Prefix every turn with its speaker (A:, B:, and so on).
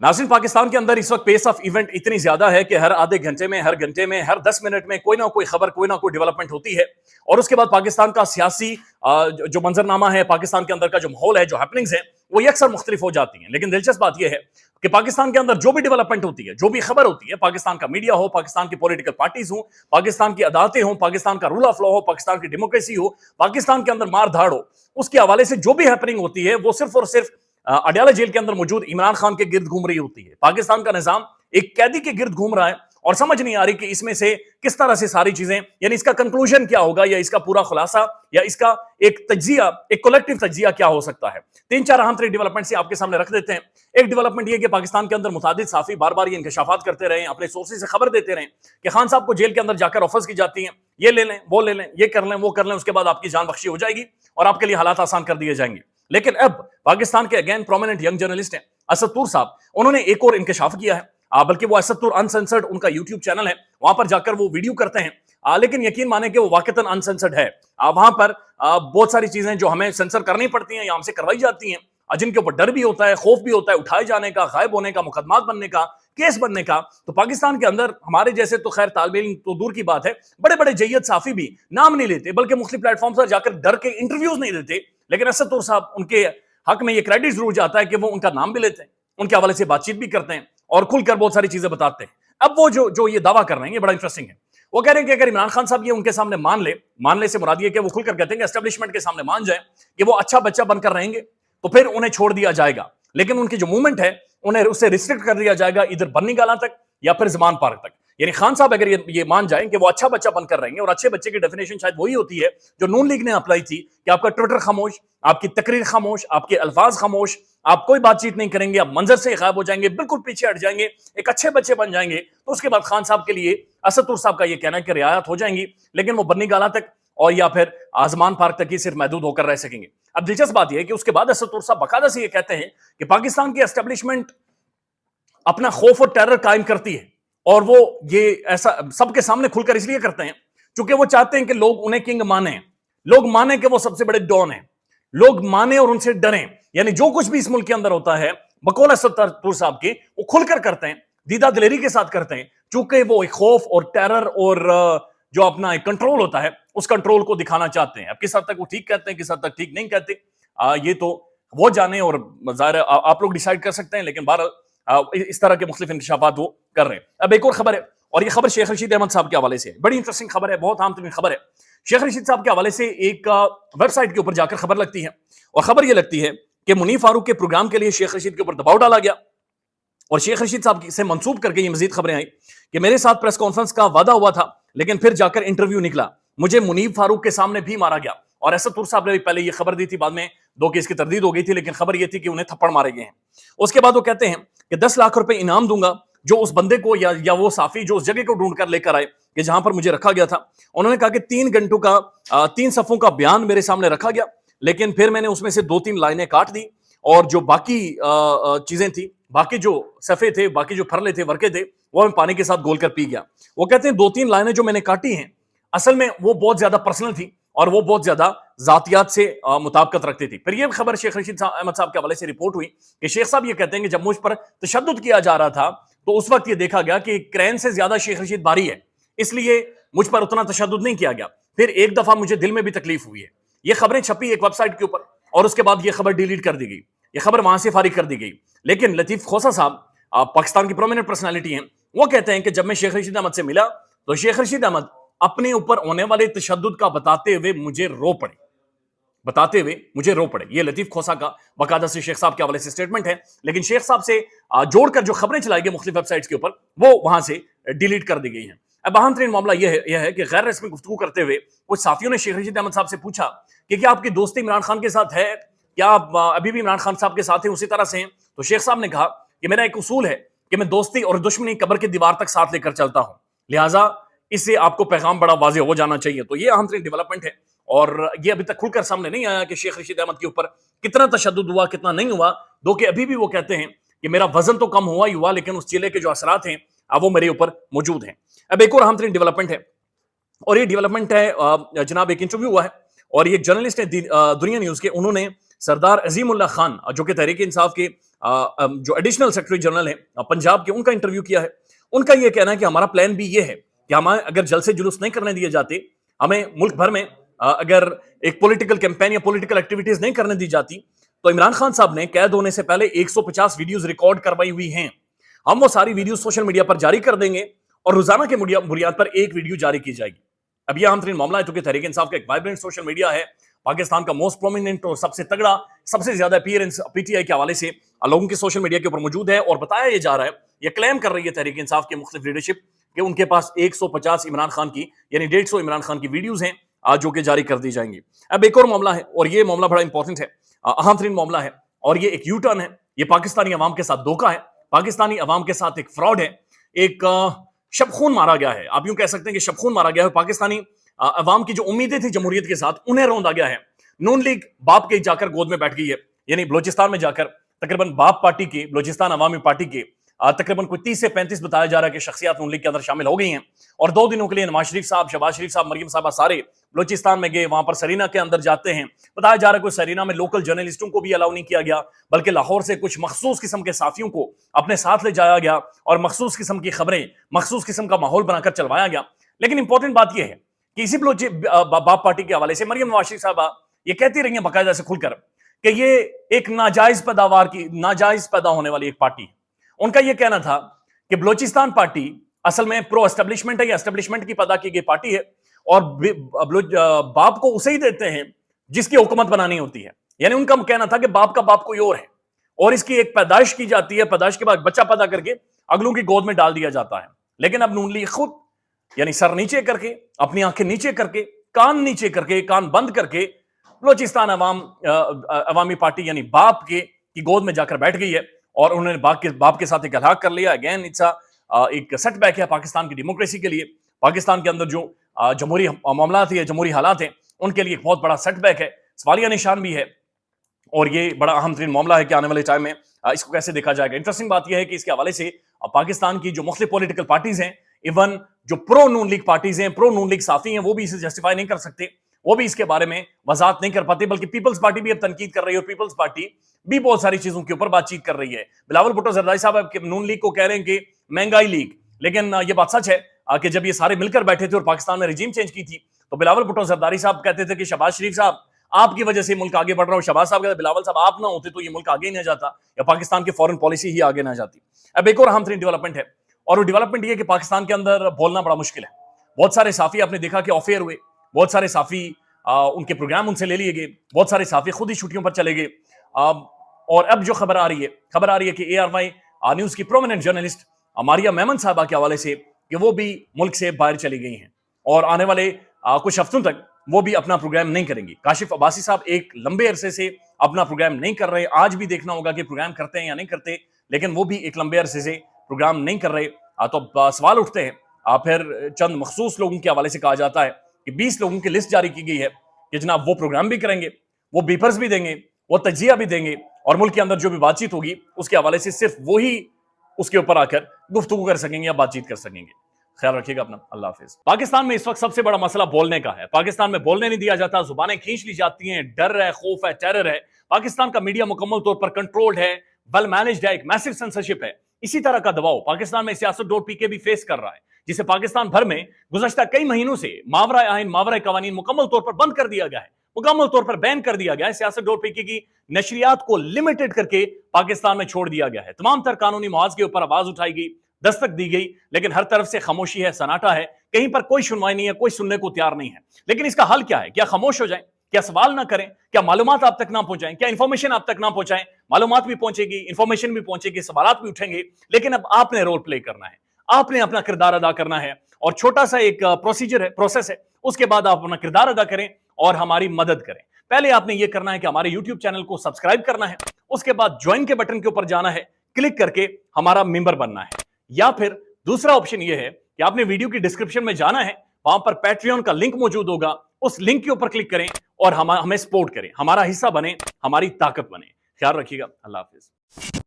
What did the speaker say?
A: नाज़रीन, पाकिस्तान के अंदर इस वक्त पेस ऑफ इवेंट इतनी ज्यादा है कि हर आधे घंटे में, हर घंटे में, हर 10 मिनट में कोई ना कोई खबर, कोई ना कोई डेवलपमेंट होती है। और उसके बाद पाकिस्तान का सियासी जो मंजरनामा है, पाकिस्तान के अंदर का जो माहौल है, जो हैपनिंग्स है, वो यकसर मुख्तलिफ हो जाती हैं। लेकिन दिलचस्प बात यह है कि पाकिस्तान के अंदर जो भी डेवलपमेंट होती है, जो भी खबर होती है, पाकिस्तान का मीडिया हो, पाकिस्तान की पॉलिटिकल पार्टीज हो, पाकिस्तान की अदालतें हो, पाकिस्तान का रूल ऑफ लॉ हो, पाकिस्तान की डेमोक्रेसी हो, पाकिस्तान के अंदर मार धाड़ हो, उसके हवाले से जो भी हैपनिंग होती है वो सिर्फ और सिर्फ अडयाला जेल के अंदर मौजूद इमरान खान के गिर्द घूम रही होती है। पाकिस्तान का निजाम एक कैदी के गिर्द घूम रहा है और समझ नहीं आ रही कि इसमें से किस तरह से सारी चीजें, यानी इसका कंक्लूजन क्या होगा, या इसका पूरा खुलासा, या इसका एक तज्जिया, एक कलेक्टिव तज्जिया क्या हो सकता है। तीन चार अहम तरीन डेवलपमेंट से आपके सामने रख देते हैं। एक डेवलपमेंट ये कि पाकिस्तान के अंदर मुतादिद साफी बार बार ये इंकशाफात करते रहे, अपने सोर्सेज से खबर देते रहे कि खान साहब को जेल के अंदर जाकर ऑफर्स की जाती हैं, ये ले लें, वो ले लें, ये कर लें, वो कर लें, उसके बाद आपकी जान बख्शी हो जाएगी और आपके लिए हालात आसान कर दिए जाएंगे। लेकिन अब पाकिस्तान के अगेन प्रोमिनेंट यंग जर्नलिस्ट हैं असद तूर साहब, उन्होंने एक और इंकशाफ किया है। बल्कि वो असद तूर अनसेंसर्ड उनका यूट्यूब चैनल है, वहां पर जाकर वो वीडियो करते हैं। लेकिन यकीन माने कि वो वाकईतन अनसेंसर्ड है। वहां पर बहुत सारी चीजें जो हमें सेंसर करनी पड़ती हैं या हमसे करवाई जाती हैं, जिनके ऊपर डर भी होता है, खौफ भी होता है, उठाए जाने का, गायब होने का, मुकदमात बनने का, केस बनने का। तो पाकिस्तान के अंदर हमारे जैसे तो खैर तालिब इल्म तो दूर की बात है, बड़े बड़े जय्यद साफी भी नाम नहीं लेते, बल्कि मुख्तलिफ प्लेटफॉर्म पर जाकर डर के इंटरव्यूज नहीं देते। लेकिन असद तूर साहब, उनके हक में ये क्रेडिट जरूर जाता है कि वो उनका नाम भी लेते हैं, उनके हवाले से बातचीत भी करते हैं और खुलकर बहुत सारी चीजें बताते हैं। अब वो जो ये दावा कर रहे हैं, ये बड़ा इंटरेस्टिंग है। वो कह रहे हैं कि अगर इमरान खान साहब ये उनके सामने मान ले से मुराद ये कि वो खुलकर कहते हैं कि एस्टेब्लिशमेंट के सामने मान जाए कि वो अच्छा बच्चा बनकर रहेंगे, तो फिर उन्हें छोड़ दिया जाएगा। लेकिन उनकी जो मूवमेंट है, उन्हें उससे रिस्ट्रिक्ट कर दिया जाएगा, इधर बन्नी गाला तक या फिर जमान पार्क तक। यानी खान साहब अगर ये मान जाएं कि वो अच्छा बच्चा बनकर रहेंगे, और अच्छे बच्चे की डेफिनेशन शायद वही होती है जो नून लीग ने अप्लाई की कि आपका ट्विटर खामोश, आपकी तकरीर खामोश, आपके अल्फाज खामोश, आप कोई बातचीत नहीं करेंगे, आप मंजर से गायब हो जाएंगे, बिल्कुल पीछे हट जाएंगे, एक अच्छे बच्चे बन जाएंगे। तो उसके बाद खान साहब के लिए असद तूर साहब का ये कहना है कि रियायत हो जाएंगी, लेकिन वो बन्नी गाला तक और या फिर आजमान पार्क तक ही सिर्फ महदूद होकर रह सकेंगे। अब दिलचस्प बात यह है कि उसके बाद असद तूर साहब बाकायदा से ये कहते हैं कि पाकिस्तान की एस्टेब्लिशमेंट अपना खौफ और टेरर कायम करती है, और वो ये ऐसा सबके सामने खुलकर इसलिए करते हैं क्योंकि वो चाहते हैं कि लोग उन्हें किंग माने, लोग माने कि वो सबसे बड़े डॉन हैं, लोग माने और उनसे डरें। यानी जो कुछ भी इस मुल्क के अंदर होता है, बकौल असद तूर साहब के, वो खुलकर करते हैं, दीदा दिलेरी के साथ करते हैं, चूंकि वो एक खौफ और टेरर और जो अपना एक कंट्रोल होता है, उस कंट्रोल को दिखाना चाहते हैं। अब किस हद तक वो ठीक कहते हैं, किस हद तक ठीक नहीं कहते, ये तो वो जाने और ज़ाहिर आप लोग डिसाइड कर सकते हैं। लेकिन बहरहाल इस तरह के मुख्तलिफ इंकशाफात वो कर रहे हैं। अब एक और खबर है, और ये खबर शेख रशीद अहमद साहब के हवाले से है। बड़ी इंटरेस्टिंग खबर है, बहुत आम तरीन खबर है। शेख रशीद साहब के हवाले से एक वेबसाइट के ऊपर जाकर खबर लगती है, और खबर ये लगती है कि मुनीर फारूक के प्रोग्राम के लिए शेख रशीद के ऊपर दबाव डाला गया, और शेख रशीद साहब से मंसूब करके ये मजीद खबरें आई कि मेरे साथ प्रेस कॉन्फ्रेंस का वादा हुआ था, लेकिन फिर जाकर इंटरव्यू निकला, मुझे मुनीर फारूक के सामने भी मारा गया। और असद तूर साहब ने भी पहले ये खबर दी थी, बाद में 2 केस की तरदीद हो गई थी, लेकिन खबर ये थी कि उन्हें थप्पड़ मारे गए हैं। उसके बाद वो कहते हैं कि 10 लाख रुपए इनाम दूंगा जो उस बंदे को या वो साफी जो उस जगह को ढूंढ कर लेकर आए कि जहां पर मुझे रखा गया था। उन्होंने कहा कि 3 घंटों का 3 सफ़ों का बयान मेरे सामने रखा गया, लेकिन फिर मैंने उसमें से 2-3 लाइनें काट दी, और जो बाकी चीजें थी, बाकी जो सफ़े थे, बाकी जो फरले थे, वर्के थे, वो मैं पानी के साथ घोल कर पी गया। वो कहते हैं 2-3 लाइनें जो मैंने काटी हैं, असल में वो बहुत ज्यादा पर्सनल थी और वो बहुत ज्यादा जातियात से मुताबिकत रखती थी। फिर ये खबर शेख रशीद अहमद साहब के हवाले से रिपोर्ट हुई कि शेख साहब ये कहते हैं कि जब मुझ पर तशद्दुद किया जा रहा था, तो उस वक्त ये देखा गया कि क्रेन से ज्यादा शेख रशीद भारी है, इसलिए मुझ पर उतना तशद्दुद नहीं किया गया। फिर एक दफा मुझे दिल में भी तकलीफ हुई है। ये खबरें छपी एक वेबसाइट के ऊपर, और उसके बाद ये खबर डिलीट कर दी गई, ये खबर वहां से फारिग कर दी गई। लेकिन लतीफ खोसा साहब पाकिस्तान की प्रोमिनेंट पर्सनालिटी हैं, वो कहते हैं कि जब मैं शेख रशीद अहमद से मिला, तो शेख रशीद अहमद अपने ऊपर होने वाले तशद्दुद का बताते हुए मुझे रो पड़े। ये लतीफ खोसा का बाकायदा से शेख साहब के हवाले से स्टेटमेंट है। लेकिन शेख साहब से जोड़कर जो खबरें चलाई गई मुख्तलिफ वेबसाइट्स के ऊपर, वो वहां से डिलीट कर दी गई हैं। अब अहम तरीन मामला यह है कि गैर रस्मी गुफ्तगू करते हुए कुछ साथियों ने शेख रशीद अहमद साहब से पूछा कि क्या आपकी दोस्ती इमरान खान के साथ है, क्या आप अभी भी इमरान खान साहब के साथ हैं, उसी तरह से हैं? तो शेख साहब ने कहा कि मेरा एक उसूल है कि मैं दोस्ती और दुश्मनी कब्र की दीवार तक साथ लेकर चलता हूं, लिहाजा इससे आपको पैगाम बड़ा वाज़ेह हो जाना चाहिए। तो ये अहम तरीन डेवलपमेंट है, और ये अभी तक खुलकर सामने नहीं आया कि शेख रशीद अहमद के ऊपर कितना तशद्दुद हुआ, कितना नहीं हुआ। दो कि अभी भी वो कहते हैं कि मेरा वजन तो कम हुआ ही हुआ, लेकिन उस चिले के जो असरात हैं अब वो मेरे ऊपर मौजूद हैं। अब एक और अहम तरीन डेवलपमेंट है, और ये डेवलपमेंट है जनाब, एक इंटरव्यू हुआ है, और ये जर्नलिस्ट है दुनिया न्यूज के, उन्होंने सरदार अजीमुल्लाह खान जो कि तहरीक इंसाफ के जो एडिशनल सेक्रेटरी जनरल है पंजाब के, उनका इंटरव्यू किया है। उनका यह कहना है कि हमारा प्लान भी ये है कि हमें अगर जलसे जुलूस नहीं करने दिए जाते, हमें मुल्क भर में अगर एक पॉलिटिकल कैंपेन या पॉलिटिकल एक्टिविटीज नहीं करने दी जाती, तो इमरान खान साहब ने कैद होने से पहले 150 वीडियोस रिकॉर्ड करवाई हुई हैं। हम वो सारी वीडियो सोशल मीडिया पर जारी कर देंगे और रोजाना के बुनियाद पर एक वीडियो जारी की जाएगी। अब यह अहम तरीन मामला है, क्योंकि तहरीक इंसाफ का एक वाइब्रेंट सोशल मीडिया है, पाकिस्तान का मोस्ट प्रोमिनेंट और सबसे तगड़ा, सबसे ज्यादा अपीयरेंस पीटीआई के हवाले से लोगों के सोशल मीडिया के ऊपर मौजूद है। और बताया यह जा रहा है, यह क्लेम कर रही है तहरीक इंसाफ की मुख्तलिफ लीडरशिप कि उनके पास 150 इमरान खान की यानी 150 इमरान खान की वीडियोज हैं आज जो कि जारी कर दी जाएंगी। अब एक और मामला है, और ये मामला बड़ा इंपॉर्टेंट है, अहम तरीन मामला है, और ये एक यू टर्न है। ये पाकिस्तानी अवाम के साथ धोखा है, पाकिस्तानी अवाम के साथ एक फ्रॉड है, एक शबखून मारा गया है। आप यूं कह सकते हैं कि शबखून मारा गया है। पाकिस्तानी अवाम की जो उम्मीदें थी जमहूरियत के साथ, उन्हें रौंदा गया है। नून लीग बाप के जाकर गोद में बैठ गई है, यानी बलोचिस्तान में जाकर तकरीबन बाप पार्टी की, बलोचिस्तान अवामी पार्टी के तकरीबन कोई 30 से 35 बताया जा रहा है कि शख्सियत नून लीग के अंदर शामिल हो गई हैं। और 2 दिनों के लिए नवाज शरीफ साहब, शहबाज शरीफ साहब, मरियम साहबा सारे बलोचिस्तान में गए, वहां पर सरीना के अंदर जाते हैं। बताया जा रहा है कि सरीना में लोकल जर्नलिस्टों को भी अलाउ नहीं किया गया, बल्कि लाहौर से कुछ मखसूस किस्म के साथियों को अपने साथ ले जाया गया और मखसूस किस्म की खबरें, मखसूस किस्म का माहौल बनाकर चलवाया गया। लेकिन इंपॉर्टेंट बात यह है कि इसी बाप पार्टी के हवाले से मरियम नवाज शरीफ साहबा ये कहती रही है बाकायदा से खुलकर कि ये एक नाजायज पैदावार की, नाजायज पैदा होने वाली एक पार्टी है। उनका यह कहना था कि बलोचिस्तान पार्टी असल में प्रो एस्टेब्लिशमेंट है, या एस्टेब्लिशमेंट की पैदा की गई पार्टी है, और बाप को उसे ही देते हैं जिसकी हुकूमत बनानी होती है। यानी उनका कहना था कि बाप का बाप कोई और है, और इसकी एक पैदाइश की जाती है, पैदाइश के बाद बच्चा पैदा करके अगलों की गोद में डाल दिया जाता है। लेकिन अब नून लीग खुद यानी सर नीचे करके, अपनी आंखें नीचे करके, कान नीचे करके, कान बंद करके बलोचिस्तान अवामी पार्टी यानी बाप की गोद में जाकर बैठ गई है, और उन्होंने बाप के साथ एक अलहाक कर लिया। अगेन इट्स एक सेटबैक है पाकिस्तान की डेमोक्रेसी के लिए। पाकिस्तान के अंदर जो जमहूरी मामला है, जमहूरी हालात हैं, उनके लिए एक बहुत बड़ा सेटबैक है, सवालिया निशान भी है। और ये बड़ा अहम तरीन मामला है कि आने वाले टाइम में इसको कैसे देखा जाएगा। इंटरेस्टिंग बात यह है कि इसके हवाले से पाकिस्तान की जो मुख्तलिफ पॉलिटिकल पार्टीज हैं, इवन जो प्रो नून लीग पार्टीज हैं, प्रो नून लीग साथी हैं, वो भी इसे जस्टिफाई नहीं कर सकते, वो भी इसके बारे में वजाहत नहीं कर पाते। बल्कि पीपल्स पार्टी भी अब तनकीद कर रही है, और पीपल्स पार्टी भी बहुत सारी चीजों के ऊपर बातचीत कर रही है। बिलावल भुट्टो जरदारी साहब नून लीग को कह रहे हैं कि महंगाई लीग, लेकिन ये बात सच है कि जब ये सारे मिलकर बैठे थे और पाकिस्तान में रजीम चेंज की थी, तो बिलावल भुट्टो जरदारी साहब कहते थे कि शहबाज शरीफ साहब आपकी वजह से मुल्क आगे बढ़ रहा हो। शहबाज साहब कहते बिलावल साहब आप ना होते तो ये मुल्क आगे नहीं जाता, या पाकिस्तान की फॉरेन पॉलिसी ही आगे ना जाती। अब एक और अहम तरीन डेवलपमेंट है, और वो डेवलपमेंट ये है कि पाकिस्तान के अंदर बोलना बड़ा मुश्किल है। बहुत सारे साफी आपने देखा कि ऑफ एयर हुए, बहुत सारे साफी उनके प्रोग्राम उनसे ले लिए गए, बहुत सारे साफी खुद ही छुट्टियों पर चले गए। और अब जो खबर आ रही है कि ARY न्यूज की प्रोमिनेंट जर्नलिस्ट मारिया मेमन साहबा के हवाले से कि वो भी मुल्क से बाहर चली गई हैं, और आने वाले कुछ हफ्तों तक वो भी अपना प्रोग्राम नहीं करेंगी। काशिफ अब्बासी साहब एक लंबे अरसे से अपना प्रोग्राम नहीं कर रहे, आज भी देखना होगा कि प्रोग्राम करते हैं या नहीं करते, लेकिन वो भी एक लंबे अरसे से प्रोग्राम नहीं कर रहे। तो सवाल उठते हैं। फिर चंद मखसूस लोगों के हवाले से कहा जाता है कि 20 लोगों की लिस्ट जारी की गई है कि जनाब वो प्रोग्राम भी करेंगे, वो बीपर्स भी देंगे, वो तजिया भी देंगे, और मुल्क के अंदर जो भी बातचीत होगी उसके हवाले से सिर्फ वही उसके ऊपर आकर गुफ्तगू कर सकेंगे या बातचीत कर सकेंगे। ख्याल रखिएगा अपना, अल्लाह हाफिज। पाकिस्तान में इस वक्त सबसे बड़ा मसला बोलने का है। पाकिस्तान में बोलने नहीं दिया जाता, जुबानें खींच ली जाती हैं, डर है, खौफ है, टेरर है। पाकिस्तान का मीडिया मुकम्मल तौर पर कंट्रोल्ड है, वेल मैनेज्ड है, एक मैसिव सेंसरशिप है। इसी तरह का दबाव पाकिस्तान में सियासत.pk भी फेस कर रहा है, जिसे पाकिस्तान भर में गुज़श्ता कई महीनों से मावरा आइन, मावरा कवानीन मुकम्मल तौर पर बंद कर दिया गया है, मुकम्मल तौर पर बैन कर दिया गया है। सियासत.pk की नशरियात को लिमिटेड करके पाकिस्तान में छोड़ दिया गया है। तमाम तर कानूनी मुआवजे के ऊपर आवाज उठाई गई, दस्तक दी गई, लेकिन हर तरफ से खामोशी है, सन्नाटा है, कहीं पर कोई सुनवाई नहीं है, कोई सुनने को तैयार नहीं है। लेकिन इसका हल क्या है? क्या खामोश हो जाएं? क्या सवाल ना करें? क्या मालूमात आप तक ना पहुंचाएं? क्या इंफॉर्मेशन आप तक ना पहुंचाएं? मालूमात भी पहुंचेगी, इंफॉर्मेशन भी पहुंचेगी, सवालात भी उठेंगे, लेकिन अब आपने रोल प्ले करना है, आपने अपना किरदार अदा करना है। और छोटा सा एक प्रोसीजर है, प्रोसेस है, उसके बाद आप अपना किरदार अदा करें और हमारी मदद करें। पहले आपने ये करना है कि हमारे YouTube चैनल को सब्सक्राइब करना है, उसके बाद ज्वाइन के बटन के ऊपर जाना है, क्लिक करके हमारा मेंबर बनना है। या फिर दूसरा ऑप्शन ये है कि आपने वीडियो की डिस्क्रिप्शन में जाना है, वहां पर पैट्रियन का लिंक मौजूद होगा, उस लिंक के ऊपर क्लिक करें और हमें सपोर्ट करें, हमारा हिस्सा बने, हमारी ताकत बने। ख्याल रखिएगा, अल्लाह हाफिज।